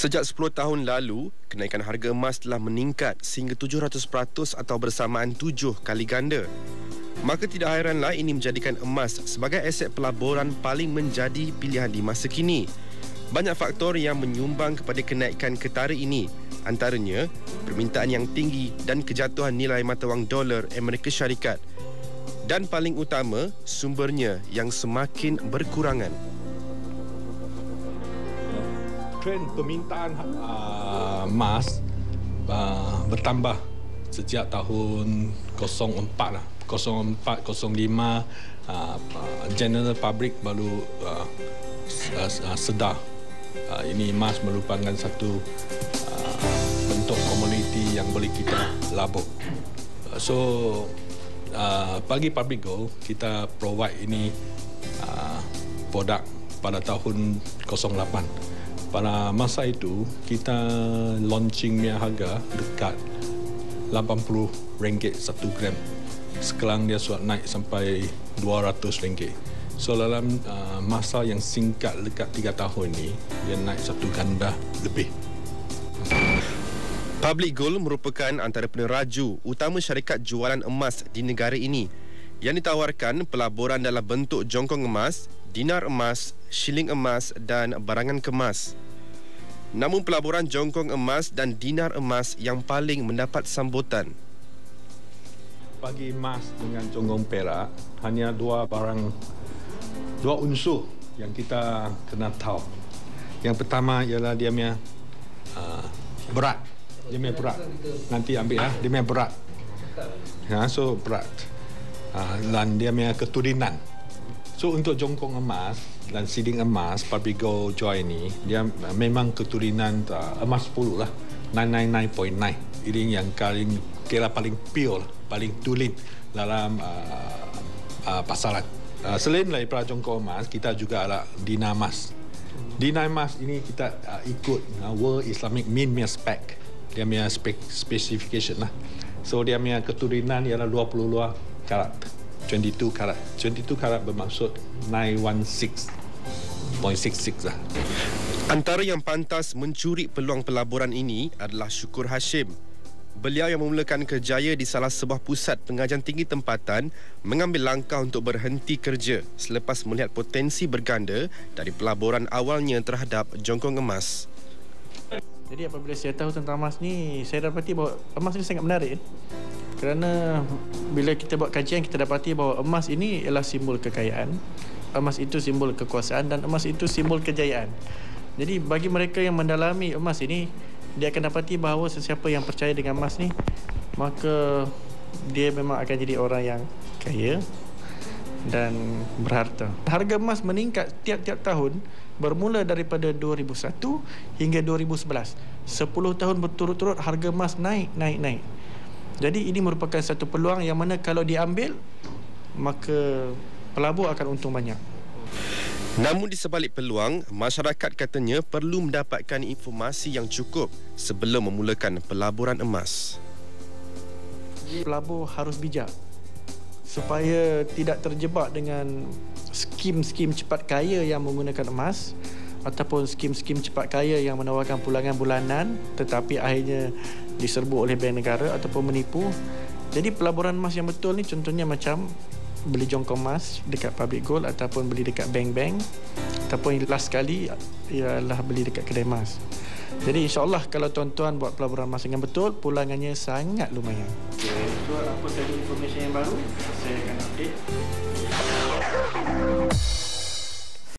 Sejak 10 tahun lalu, kenaikan harga emas telah meningkat sehingga 700% atau bersamaan 7 kali ganda. Maka tidak hairanlah ini menjadikan emas sebagai aset pelaburan paling menjadi pilihan di masa kini. Banyak faktor yang menyumbang kepada kenaikan ketara ini, antaranya permintaan yang tinggi dan kejatuhan nilai mata wang dolar Amerika Syarikat. Dan paling utama, sumbernya yang semakin berkurangan. Trend permintaan emas bertambah sejak tahun 04 lah. 04, 05 general public baru sedar ini emas merupakan satu bentuk komoditi yang boleh kita labur. So bagi Public Gold kita provide ini produk pada tahun 08. Pada masa itu, kita launching punya harga dekat RM80 1 gram. Sekarang dia sudah naik sampai RM200. So dalam masa yang singkat dekat 3 tahun ini, dia naik 1 ganda lebih. Public Gold merupakan antara peneraju utama syarikat jualan emas di negara ini yang ditawarkan pelaburan dalam bentuk jongkong emas, dinar emas, shilling emas dan barangan kemas. Namun pelaburan jongkong emas dan dinar emas yang paling mendapat sambutan. Bagi emas dengan jongkong perak, hanya dua unsur yang kita kena tahu. Yang pertama ialah dia punya berat. Dia punya berat. Nanti ambil lah, dia punya berat. So berat. Dan dia punya keturunan. So untuk jongkong emas dan siding emas, Public Gold Joy ni, dia memang keturunan emas 10 lah. 999.9. Ini yang kira paling pure lah, paling tulen dalam pasaran. Selain daripada jongkong emas, kita juga ada dinar emas. Dinar emas ini kita ikut World Islamic Mint punya spec. Dia punya specification lah. So dia punya keturunan ialah 22 karat. 22 karat. 22 karat bermaksud 916.66 lah. Antara yang pantas mencuri peluang pelaburan ini adalah Syukur Hashim. Beliau yang memulakan kerjaya di salah sebuah pusat pengajian tinggi tempatan mengambil langkah untuk berhenti kerja selepas melihat potensi berganda dari pelaburan awalnya terhadap jongkong emas. Jadi apabila saya tahu tentang emas ni, saya dapati bahawa emas ini sangat menarik. Kerana bila kita buat kajian, kita dapati bahawa emas ini ialah simbol kekayaan. Emas itu simbol kekuasaan dan emas itu simbol kejayaan. Jadi bagi mereka yang mendalami emas ini, dia akan dapati bahawa sesiapa yang percaya dengan emas ni, maka dia memang akan jadi orang yang kaya dan berharta. Harga emas meningkat tiap-tiap tahun bermula daripada 2001 hingga 2011. 10 tahun berturut-turut harga emas naik. Jadi ini merupakan satu peluang yang mana kalau diambil, maka pelabur akan untung banyak. Namun di sebalik peluang, masyarakat katanya perlu mendapatkan informasi yang cukup sebelum memulakan pelaburan emas. Pelabur harus bijak supaya tidak terjebak dengan skim-skim cepat kaya yang menggunakan emas ataupun skim-skim cepat kaya yang menawarkan pulangan bulanan tetapi akhirnya diserbu oleh bank negara ataupun menipu. Jadi pelaburan emas yang betul ni contohnya macam beli jongkong emas dekat Public Gold ataupun beli dekat bank-bank ataupun last sekali ialah beli dekat kedai emas. Jadi insyaAllah kalau tuan-tuan buat pelaburan emas dengan betul, pulangannya sangat lumayan. Okay. So apa tadi informasi yang baru saya akan